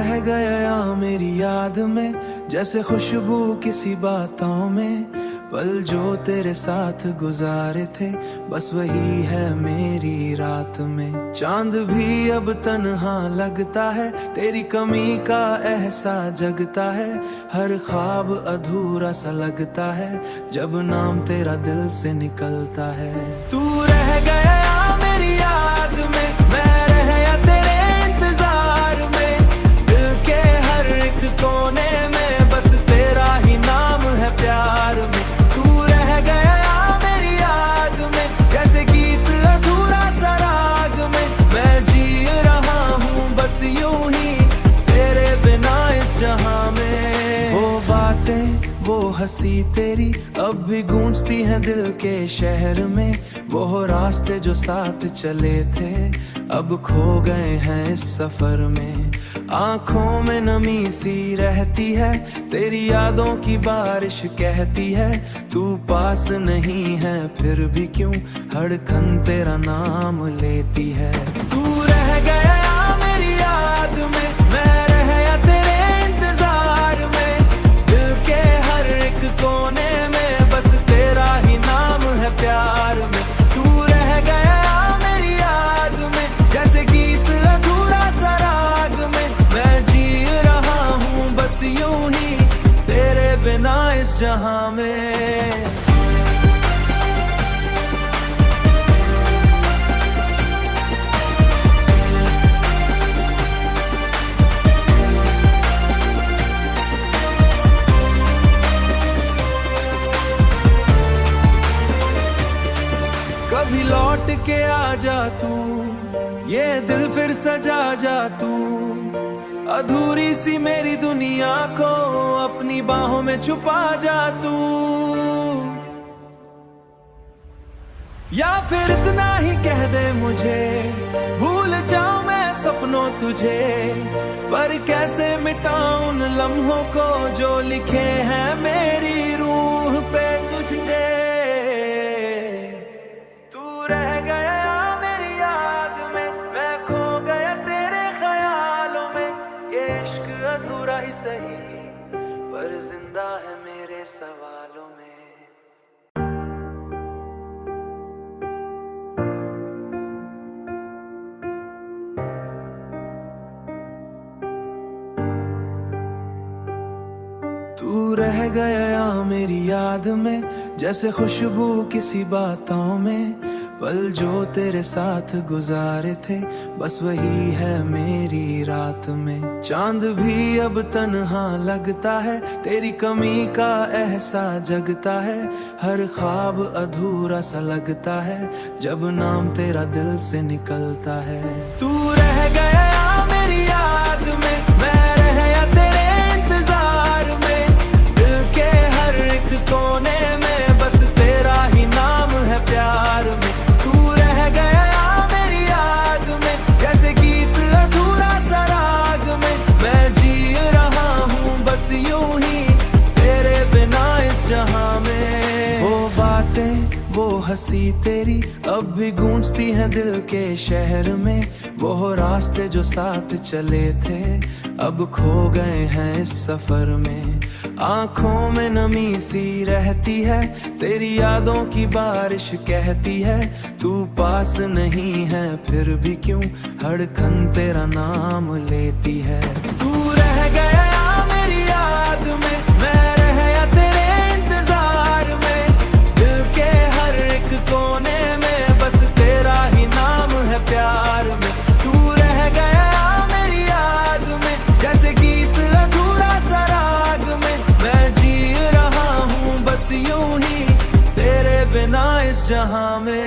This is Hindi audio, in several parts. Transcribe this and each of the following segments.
रह गया मेरी याद में, जैसे खुशबू किसी बातों में। पल जो तेरे साथ गुजारे थे, बस वही है मेरी रात में। चांद भी अब तन्हा लगता है, तेरी कमी का एहसास जगता है। हर ख्वाब अधूरा सा लगता है, जब नाम तेरा दिल से निकलता है। तू रह गया मेरी याद में, मैं रह गया तेरे इंतजार में। दिल के हर एक कोने में बस तेरा ही नाम है प्यार में। यूं ही तेरे बिना इस जहां में। वो बातें वो हंसी तेरी अब भी गूंजती हैं दिल के शहर में। वो रास्ते जो साथ चले थे अब खो गए हैं इस सफर में। आंखों में नमी सी रहती है, तेरी यादों की बारिश कहती है। तू पास नहीं है फिर भी क्यों धड़कन तेरा नाम लेती है। तू रह गया मेरी याद में, मैं रह गया तेरे इंतजार में। दिल के हर एक कोने में बस तेरा ही नाम है प्यार में। तू रह गया मेरी याद में, जैसे गीत अधूरा सा राग में। मैं जी रहा हूँ बस यूं ही तेरे बिना इस जहां में। कभी लौट के आ जा तू, ये दिल फिर सजा जा तू। अधूरी सी मेरी दुनिया को अपनी बाहों में छुपा जा तू। या फिर इतना ही कह दे मुझे, भूल जाऊं मैं सपनों तुझे। पर कैसे मिटाऊं उन लम्हों को जो लिखे हैं मेरी रूह पे तुझने। रह गया मेरी याद में, मैं खो गया तेरे ख्यालों में। ये इश्क अधूरा ही सही पर जिंदा है मेरे सवालों में। तू रह गया मेरी याद में, जैसे खुशबू किसी बातों में। पल जो तेरे साथ गुजारे थे, बस वही है मेरी रात में। चांद भी अब तन्हा लगता है, तेरी कमी का एहसास जगता है। हर ख्वाब अधूरा सा लगता है, जब नाम तेरा दिल से निकलता है। तू रह गया मेरी याद में, मैं रह गया तेरे इंतजार में। दिल के हर एक कोने में बस तेरा ही नाम है प्यार में। यूं ही तेरे बिना इस जहां में। वो बातें वो हंसी तेरी अब भी गूंजती हैं दिल के शहर में। वो रास्ते जो साथ चले थे अब खो गए हैं इस सफर में। आंखों में नमी सी रहती है, तेरी यादों की बारिश कहती है। तू पास नहीं है फिर भी क्यों धड़कन तेरा नाम लेती है। तू रह गया मेरी याद में, मैं रह गया तेरे इंतजार में। दिल के हर एक कोने में बस तेरा ही नाम है प्यार में। तू रह गया मेरी याद में, जैसे गीत अधूरा सा राग में। मैं जी रहा हूँ बस यूं ही तेरे बिना इस जहां में।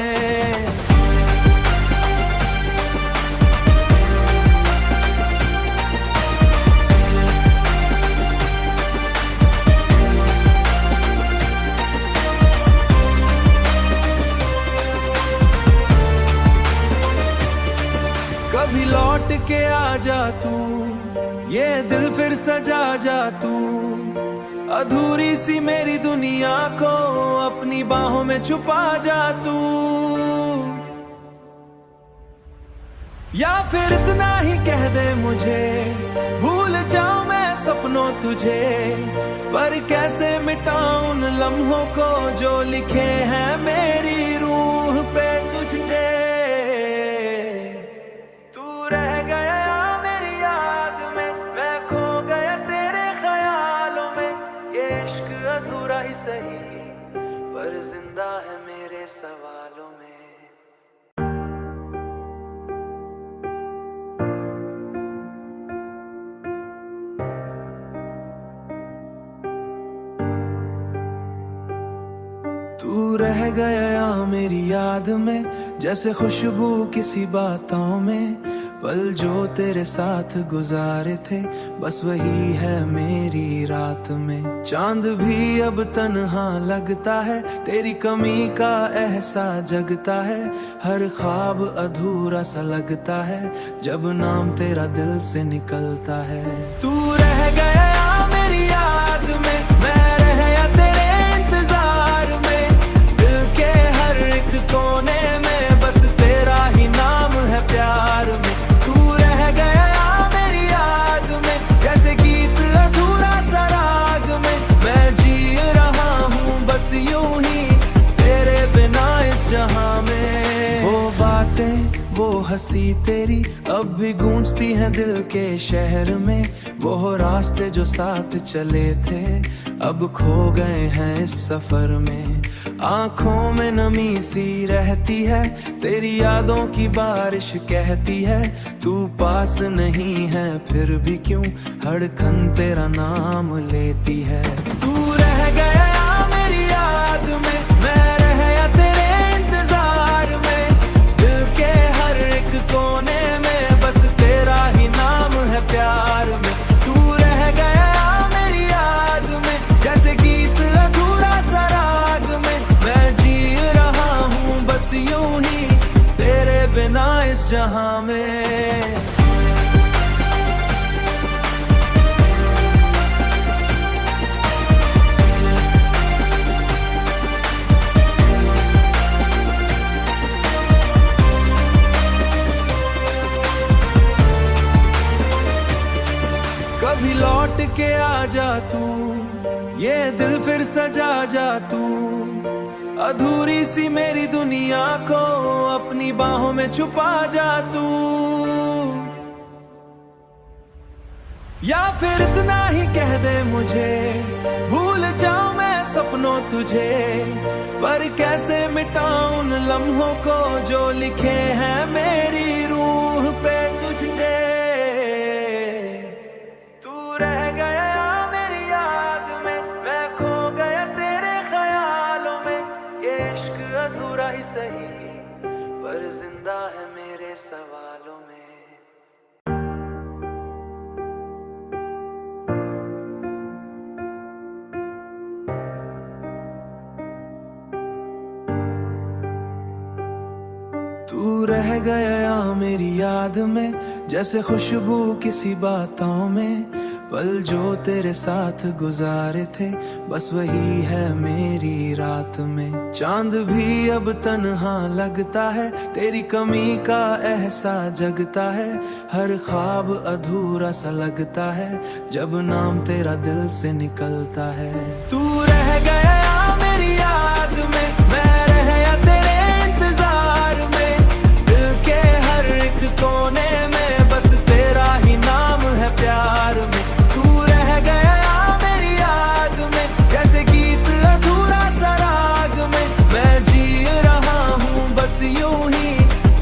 कभी लौट के आ जा तू, ये दिल फिर सजा जा तू। अधूरी सी मेरी दुनिया को अपनी बाहों में छुपा जा तू। या फिर इतना ही कह दे मुझे, भूल भूल जाऊं मैं सपनों तुझे, पर कैसे मिटाऊं उन लम्हों को जो लिखे हैं मेरी रूह पे तुझने। तू रह गया मेरी याद में, मैं खो गया तेरे ख्यालों में। ये इश्क अधूरा ही सही, पर जिंदा है मेरे सवालों में। तू रह गया मेरी याद में, जैसे खुशबू किसी बातों में। पल जो तेरे साथ गुजारे थे, बस वही है मेरी रात में। चांद भी अब तन्हा लगता है, तेरी कमी का एहसास जगता है। हर ख्वाब अधूरा सा लगता है, जब नाम तेरा दिल से निकलता है। तू रह गया मेरी याद में, मैं रह तेरे इंतजार में। दिल के हर एक कोने में बस तेरा ही नाम है प्यार में। तू रह गया मेरी याद में, जैसे गीत अधूरा सा राग में। मैं जी रहा हूँ बस यूं ही तेरे बिना इस जहां में। वो बातें वो हंसी तेरी अब भी गूंजती हैं दिल के शहर में। वो रास्ते जो साथ चले थे अब खो गए हैं इस सफर में। आंखों में नमी सी रहती है, तेरी यादों की बारिश कहती है। तू पास नहीं है फिर भी क्यों धड़कन तेरा नाम लेती है। तू रह गया मेरी याद में, मैं रह तेरे इंतजार में। दिल के हर एक कोने में बस तेरा ही नाम है प्यार में। तू रह गया मेरी याद में, जैसे गीत अधूरा सा राग में। मैं जी रहा हूँ बस यूं ही तेरे बिना इस जहां में। कभी लौट के आ जा तू, ये दिल फिर सजा जा तू। अधूरी सी मेरी दुनिया को अपनी बाहों में छुपा जा तू। या फिर इतना ही कह दे मुझे, भूल जाऊं मैं सपनों तुझे, पर कैसे मिटाऊं उन लम्हों को जो लिखे हैं मेरी रूह पे तुझने। रह गया मेरी याद में, मैं खो गया तेरे ख्यालों में। ये इश्क अधूरा ही सही, पर जिंदा है मेरे सवालों में। तू रह गया मेरी याद में, जैसे खुशबू किसी बातों में। पल जो तेरे साथ गुजारे थे, बस वही है मेरी रात में। चांद भी अब तन्हा लगता है, तेरी कमी का एहसास जगता है। हर ख्वाब अधूरा सा लगता है, जब नाम तेरा दिल से निकलता है। तू रह गया मेरी याद में, मैं रह तेरे इंतजार में। दिल के हर एक कोने में बस तेरा ही नाम है प्यार में। यूं ही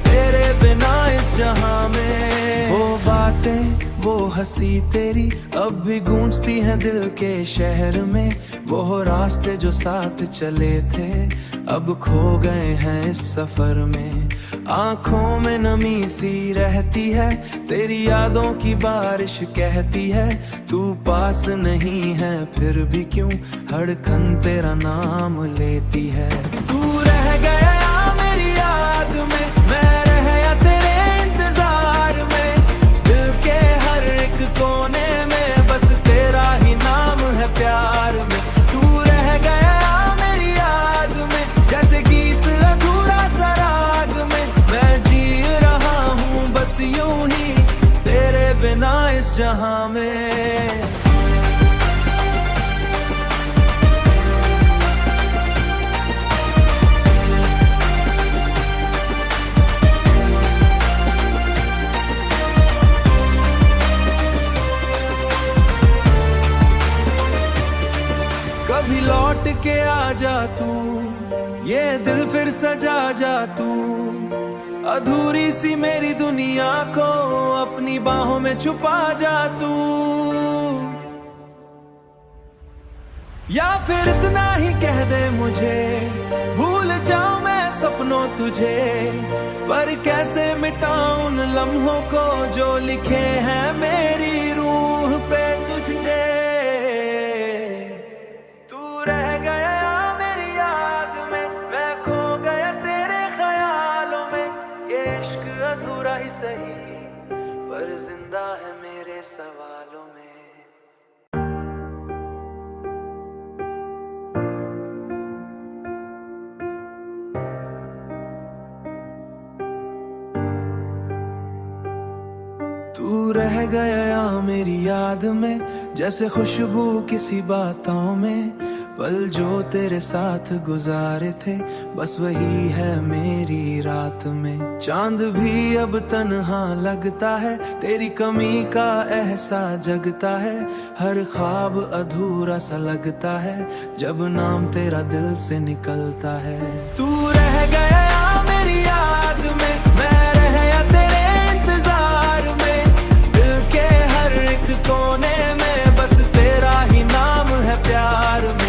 तेरे बिना इस जहां में। वो बातें वो हंसी तेरी अब भी गूंजती हैं दिल के शहर में। वो रास्ते जो साथ चले थे अब खो गए हैं इस सफर में। आंखों में नमी सी रहती है, तेरी यादों की बारिश कहती है। तू पास नहीं है फिर भी क्यों धड़कन तेरा नाम लेती है। तू रह गया मेरी याद में, मैं रह तेरे इंतजार में। दिल के हर एक कोने में बस तेरा ही नाम है प्यार में। तू रह गया मेरी याद में, जैसे गीत अधूरा सा राग में। मैं जी रहा हूँ बस यूं ही तेरे बिना इस जहां जहां में। कभी लौट के आ जा तू, ये दिल फिर सजा जा तू। अधूरी सी मेरी दुनिया को अपनी बाहों में छुपा जा तू। या फिर इतना ही कह दे मुझे, भूल जाऊं मैं सपनों तुझे। पर कैसे मिटाऊं उन लम्हों को जो लिखे हैं मेरी रूह पे तुझने। रह गया मेरी याद में, मैं खो गया तेरे ख्यालों में। ये इश्क अधूरा ही सही, पर जिंदा है मेरे सवालों में। तू रह गया मेरी याद में, जैसे खुशबू किसी बातों में। पल जो तेरे साथ गुजारे थे, बस वही है मेरी रात में। चांद भी अब तन्हा लगता है, तेरी कमी का एहसास जगता है। हर ख्वाब अधूरा सा लगता है, जब नाम तेरा दिल से निकलता है। तू रह गया मेरी याद में, मैं रह गया तेरे इंतजार में। दिल के हर एक कोने में बस तेरा ही नाम है प्यार में।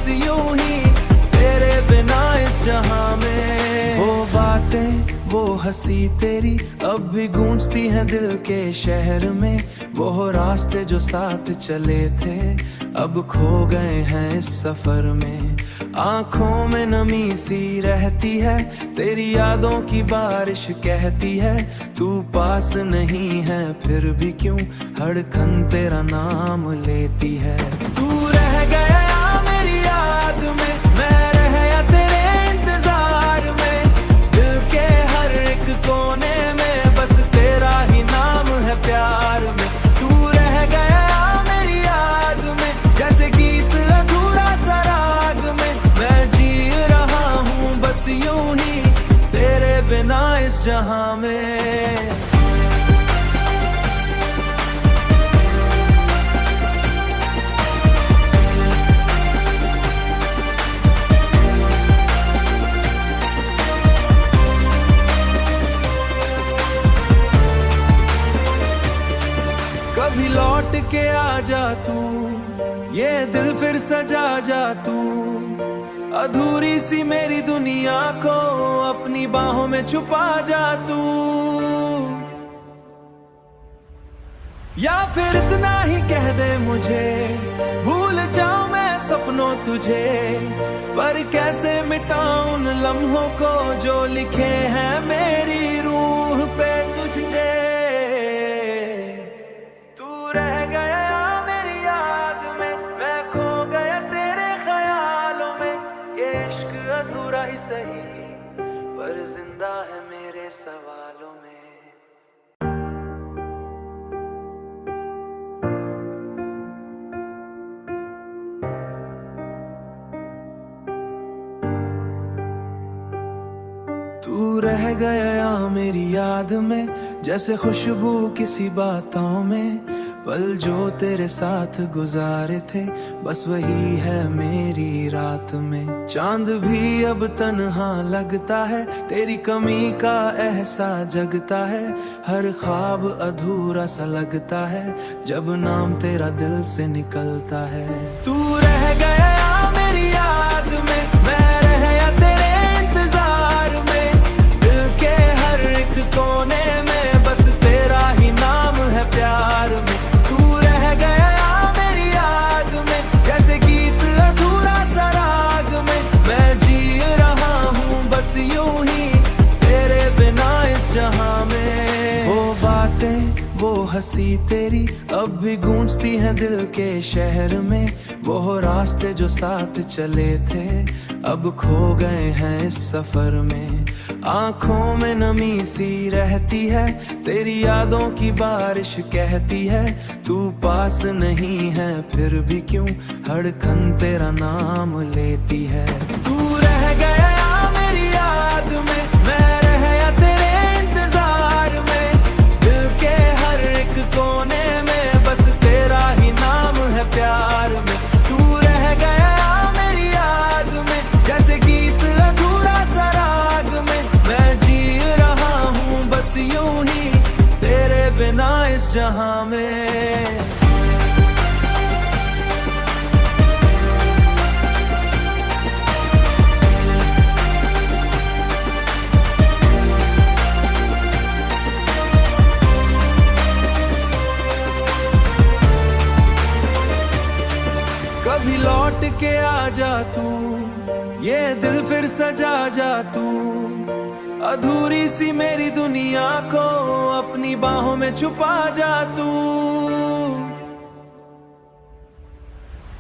यूं ही तेरे बिना इस जहां में। वो बातें वो हंसी तेरी अब भी गूंजती हैं दिल के शहर में। वो रास्ते जो साथ चले थे अब खो गए हैं इस सफर में। आंखों में नमी सी रहती है, तेरी यादों की बारिश कहती है। तू पास नहीं है फिर भी क्यों धड़कन तेरा नाम लेती है। तू रह गया मेरी याद में, मैं रह गया तेरे इंतजार में। दिल के हर एक कोने में बस तेरा ही नाम है प्यार में। तू रह गया मेरी याद में, जैसे गीत अधूरा सा राग में। मैं जी रहा हूँ बस यूं ही तेरे बिना इस जहां में। कभी लौट के आ जा तू, ये दिल फिर सजा जा तू। अधूरी सी मेरी दुनिया को अपनी बाहों में छुपा जा तू। या फिर इतना ही कह दे मुझे, भूल जाऊं मैं सपनों तुझे। पर कैसे मिटाऊं उन लम्हों को जो लिखे हैं मेरी रूह पे तुझने। रह गया मेरी याद में, मैं खो गया तेरे ख्यालों में। ये इश्क अधूरा ही सही, पर जिंदा है मेरे सवालों में। तू रह गया मेरी याद में, जैसे खुशबू किसी बातों में। पल जो तेरे साथ गुजारे थे, बस वही है मेरी रात में। चांद भी अब तन्हा लगता है, तेरी कमी का एहसास जगता है। हर ख्वाब अधूरा सा लगता है, जब नाम तेरा दिल से निकलता है। तू रह गया मेरी याद में, मैं रह गया तेरे इंतजार में। दिल के हर एक कोने में बस तेरा ही नाम है प्यार में। यूं ही तेरे बिना इस जहां में। वो बातें वो हंसी तेरी अब भी गूंजती है दिल के शहर में। वो रास्ते जो साथ चले थे अब खो गए हैं इस सफर में। आंखों में नमी सी रहती है, तेरी यादों की बारिश कहती है तू पास नहीं है फिर भी क्यों धड़कन तेरा नाम लेती है। तू रह गया मेरी याद में, मैं रह गया तेरे इंतजार में। दिल के हर एक कोने में बस तेरा ही नाम है प्यार में। तू रह गया मेरी याद में जैसे गीत अधूरा सा राग में। मैं जी रहा हूँ बस यूं ही तेरे बिना इस जहां में। कभी लौट के आ जा तू, ये दिल फिर सजा जा तू। अधूरी सी मेरी दुनिया को अपनी बाहों में छुपा जा तू।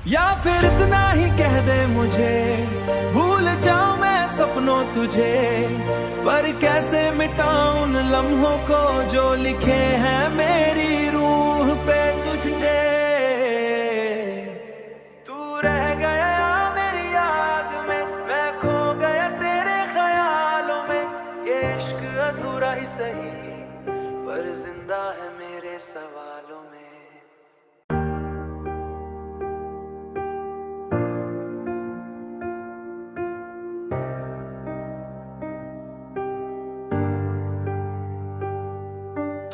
या फिर इतना ही कह दे मुझे, भूल जाऊं मैं सपनों तुझे। पर कैसे मिटाऊं उन लम्हों को जो लिखे हैं मेरी रूह पे तुझने। अधूरा ही सही पर जिंदा है मेरे सवालों में।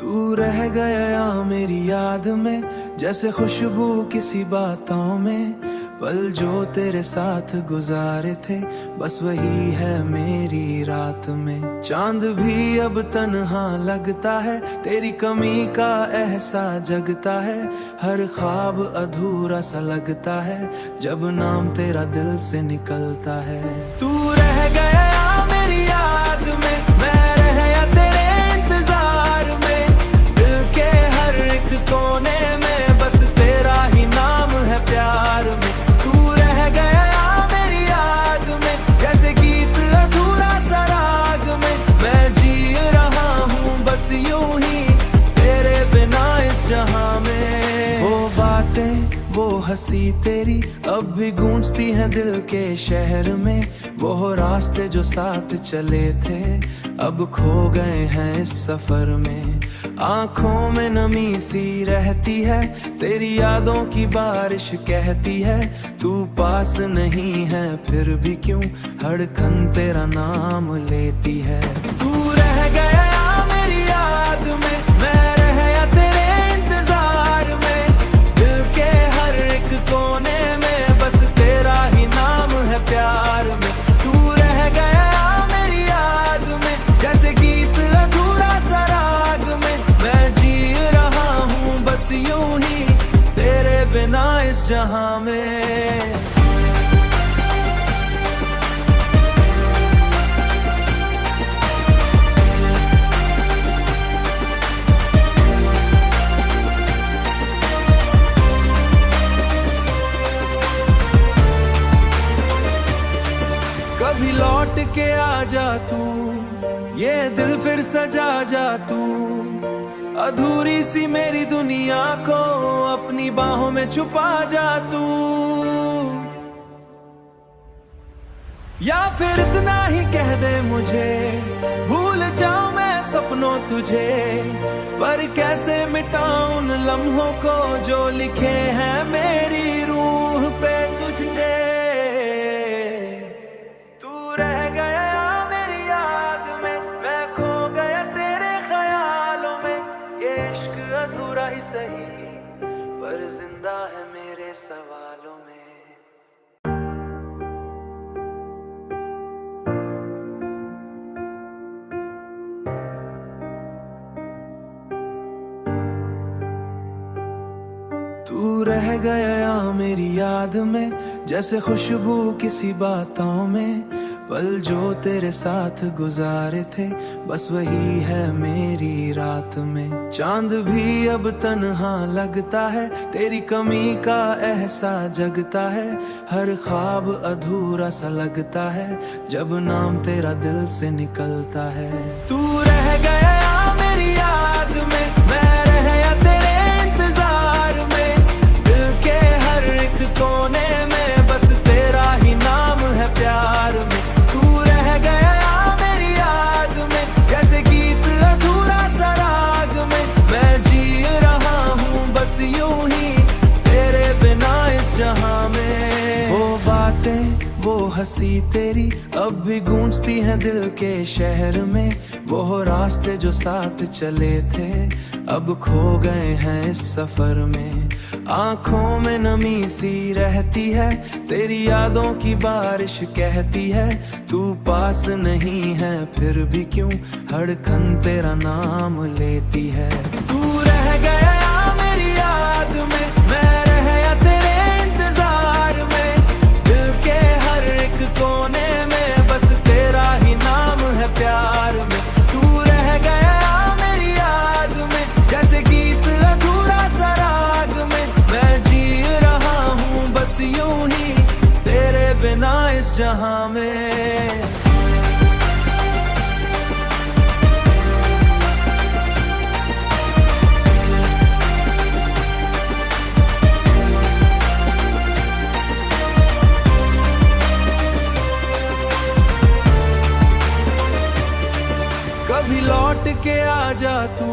तू रह गया मेरी याद में जैसे खुशबू किसी बातों में। पल जो तेरे साथ गुजारे थे बस वही है मेरी रात में। चांद भी अब तन्हा लगता है, तेरी कमी का एहसास जगता है। हर ख्वाब अधूरा सा लगता है जब नाम तेरा दिल से निकलता है। तू रह गया मेरी याद में, मैं रह गया तेरे इंतजार में। दिल के हर एक कोने में बस तेरा ही नाम है प्यार में। यूं ही तेरे बिना इस जहां में। वो बातें वो हंसी तेरी अब भी गूंजती हैं दिल के शहर में। वो रास्ते जो साथ चले थे अब खो गए हैं इस सफर में। आंखों में नमी सी रहती है, तेरी यादों की बारिश कहती है तू पास नहीं है फिर भी क्यों धड़कन तेरा नाम लेती है। तू रह गया मेरी याद में, मैं रह गया तेरे इंतजार में। दिल के हर एक कोने में बस तेरा ही नाम है प्यार में। तू रह गया मेरी याद में जैसे गीत अधूरा सा राग में। मैं जी रहा हूँ बस यूं ही तेरे बिना इस जहां में। कभी लौट के आ जा तू, ये दिल फिर सजा जा तू। अधूरी सी मेरी दुनिया को अपनी बाहों में छुपा जा तू। या फिर इतना ही कह दे मुझे, भूल जाऊं मैं सपनों तुझे। पर कैसे मिटाऊं उन लम्हों को जो लिखे हैं मेरी रूह पे तुझने। अधूरा ही सही पर जिंदा है मेरे सवालों में। तू रह गया मेरी याद में जैसे खुशबू किसी बातों में। पल जो तेरे साथ गुजारे थे, बस वही है मेरी रात में। चांद भी अब तन्हा लगता है, तेरी कमी का एहसास जगता है। हर ख्वाब अधूरा सा लगता है जब नाम तेरा दिल से निकलता है। तू रह गया मेरी याद में, मैं रह गया तेरे इंतजार में। दिल के हर एक कोने में बस तेरा ही नाम है प्यार में। तू रह गया मेरी याद में, जैसे गीत अधूरा सा राग में। मैं जी रहा हूँ बस यूं ही तेरे बिना इस जहां में। वो बातें वो हंसी तेरी अब भी गूंजती हैं दिल के शहर में। वो रास्ते जो साथ चले थे अब खो गए हैं इस सफर में। आंखों में नमी सी रहती है, तेरी यादों की बारिश कहती है। तू पास नहीं है फिर भी क्यों धड़कन तेरा नाम लेती है। तू रह गया मेरी याद में, मैं रह गया तेरे इंतजार में। दिल के हर एक कोने में बस तेरा ही नाम है प्यार में। तू रह गया मेरी याद में, जैसे गीत अधूरा सा राग में। मैं जी रहा हूँ बस यूं ही तेरे बिना इस जहां में। कभी लौट के आ जा तू,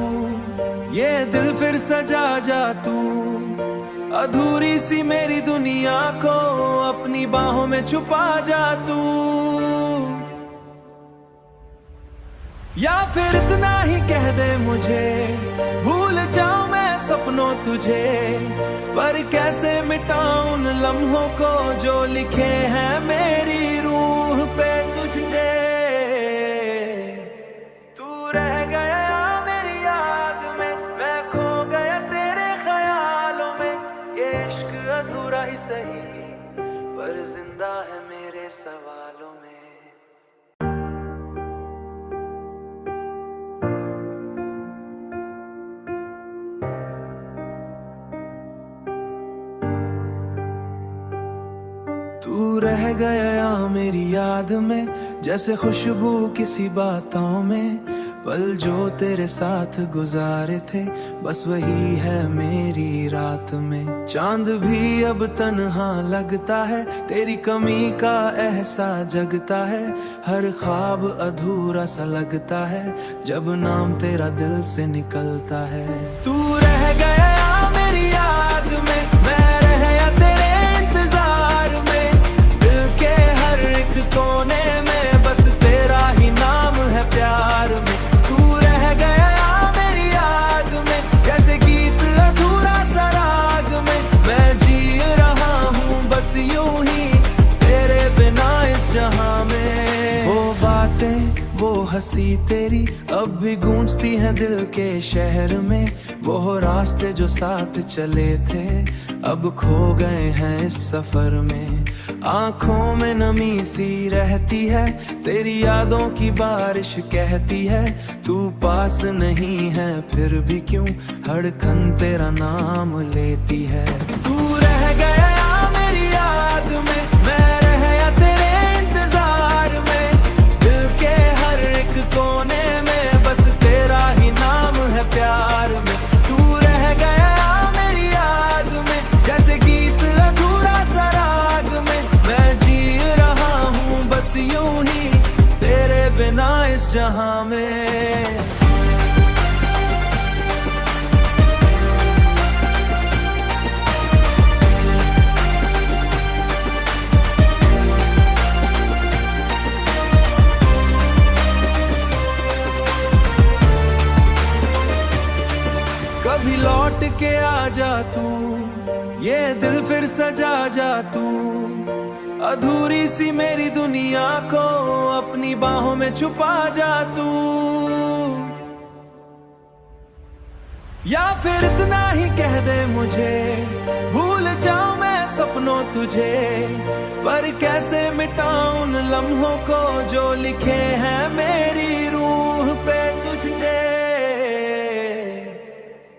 ये दिल फिर सजा जा तू। अधूरी सी मेरी दुनिया को अपनी बाहों में छुपा जा तू। या फिर इतना ही कह दे मुझे, भूल जाऊं मैं सपनों तुझे। पर कैसे मिटाऊं उन लम्हों को जो लिखे हैं मेरी रूह पे तुझने। रह गया मेरी याद में, मैं खो गया तेरे ख्यालों में। ये इश्क अधूरा ही सही पर जिंदा है मेरे सवालों में। तू रह गया मेरी याद में, जैसे खुशबू किसी बातों में। पल जो तेरे साथ गुजारे थे बस वही है मेरी रात में। चांद भी अब तन्हा लगता है, तेरी कमी का एहसास जगता है। हर ख्वाब अधूरा सा लगता है जब नाम तेरा दिल से निकलता है। तू रह गया मेरी याद में, मैं रह गया तेरे इंतजार में। दिल के हर एक कोने में बस तेरा ही नाम है प्यार में। यूं ही तेरे बिना इस जहां में। वो बातें वो हंसी तेरी अब भी गूंजती हैं दिल के शहर में। वो रास्ते जो साथ चले थे अब खो गए हैं इस सफर में। आंखों में नमी सी रहती है, तेरी यादों की बारिश कहती है। तू पास नहीं है फिर भी क्यों धड़कन तेरा नाम लेती है। तू रह गया मेरी याद में, मैं रह गया तेरे इंतजार में। दिल के हर एक कोने में बस तेरा ही नाम है प्यार में। तू रह गया मेरी याद में, जैसे गीत अधूरा सा राग में। मैं जी रहा हूँ बस यूं ही तेरे बिना इस जहां में। कभी लौट के आ जा तू, ये दिल फिर सजा जा तू। अधूरी सी मेरी दुनिया को अपनी बाहों में छुपा जा तू। या फिर इतना ही कह दे मुझे, भूल जाऊं मैं सपनों तुझे, पर कैसे मिटाऊं उन लम्हों को जो लिखे हैं मेरी रूह पे तुझने।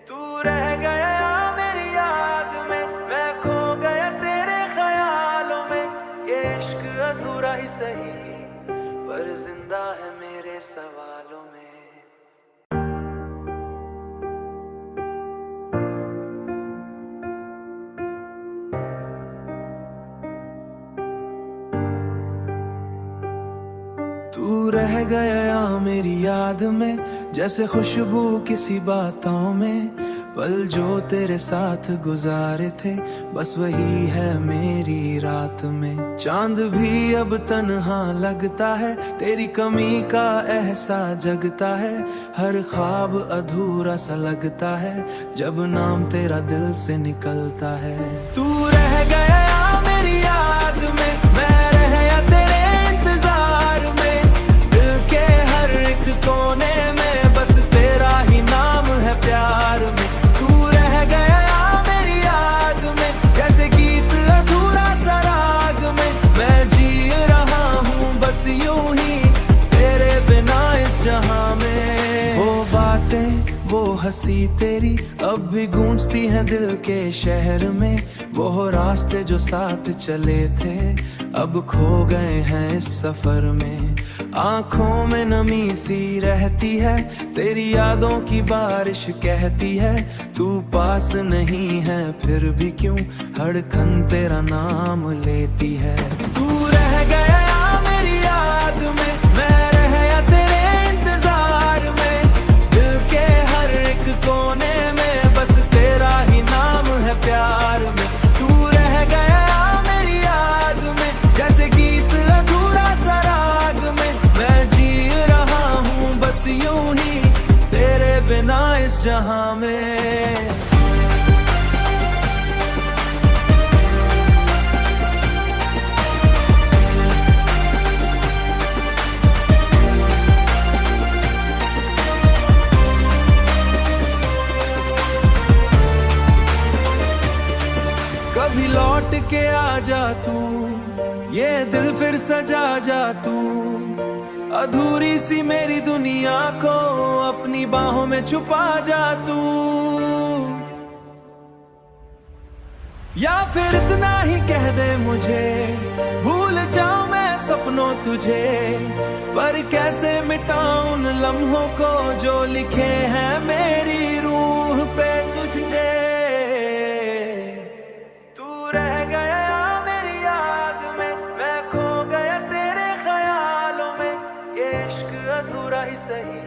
तू रह गया मेरी याद में, मैं खो गया तेरे ख्यालों में। ये इश्क अधूरा ही सही पर जिंदा है मेरे सवालों में। तू रह गया मेरी याद में, जैसे खुशबू किसी बातों में। पल जो तेरे साथ गुजारे थे बस वही है मेरी रात में। चांद भी अब तन्हा लगता है, तेरी कमी का एहसास जगता है। हर ख्वाब अधूरा सा लगता है जब नाम तेरा दिल से निकलता है। तू रह गया मेरी याद में, मैं रह तेरे इंतजार में। दिल के हर एक कोने में बस तेरा ही नाम है प्यार में। यूं ही तेरे बिना इस जहां में। वो बातें वो हंसी तेरी अब भी गूंजती हैं दिल के शहर में। वो रास्ते जो साथ चले थे अब खो गए हैं इस सफर में। आंखों में नमी सी रहती है, तेरी यादों की बारिश कहती है। तू पास नहीं है फिर भी क्यों धड़कन तेरा नाम लेती है। तू रह गया मेरी याद में, मैं रह तेरे इंतजार में। दिल के हर एक कोने में बस तेरा ही नाम है प्यार में। तू रह गया मेरी याद में, जैसे गीत अधूरा सा राग में। मैं जी रहा हूँ बस यूं ही तेरे बिना इस जहां में। कभी लौट के आ जा तू, ये दिल फिर सजा जा तू। अधूरी सी मेरी दुनिया को अपनी बाहों में छुपा जा तू। या फिर इतना ही कह दे मुझे, भूल जाऊं मैं सपनों तुझे। पर कैसे मिटाऊं उन लम्हों को जो लिखे हैं मेरी रूह पे तुझने। रह गया मेरी याद में, मैं खो गया तेरे ख्यालों में। ये इश्क अधूरा ही सही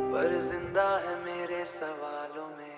पर जिंदा है मेरे सवालों में।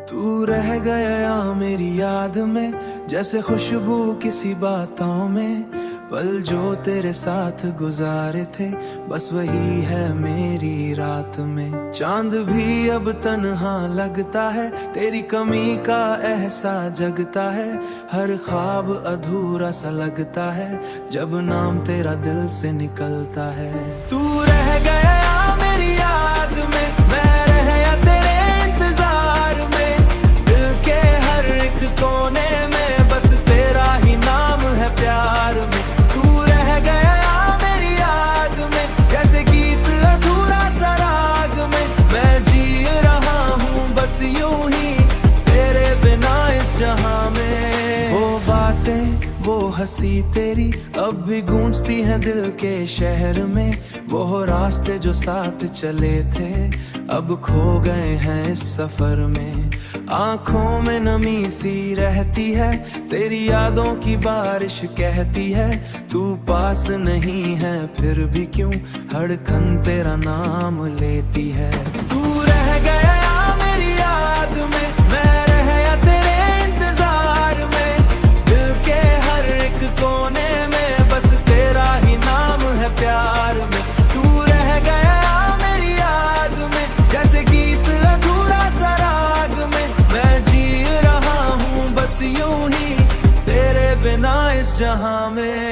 तू रह गया मेरी याद में, जैसे खुशबू किसी बातों में। पल जो तेरे साथ गुजारे थे बस वही है मेरी रात में। चांद भी अब तन्हा लगता है, तेरी कमी का एहसास जगता है। हर ख्वाब अधूरा सा लगता है जब नाम तेरा दिल से निकलता है। तू रह गया मेरी याद में, मैं रह तेरे इंतजार में। दिल के हर एक कोने में बस तेरा ही नाम है प्यार में। यूं ही तेरे बिना इस जहां में। वो बातें वो हंसी तेरी अब भी गूंजती हैं दिल के शहर में। वो रास्ते जो साथ चले थे अब खो गए हैं इस सफर में। आंखों में नमी सी रहती है, तेरी यादों की बारिश कहती है। तू पास नहीं है फिर भी क्यों धड़कन तेरा नाम लेती है। तू रह गया मेरी याद में, मैं रह तेरे इंतजार में। दिल के हर एक कोने में बस तेरा ही नाम है प्यार में। तू रह गया मेरी याद में, जैसे गीत अधूरा सा राग में। मैं जी रहा हूँ बस यूं ही तेरे बिना इस जहां में।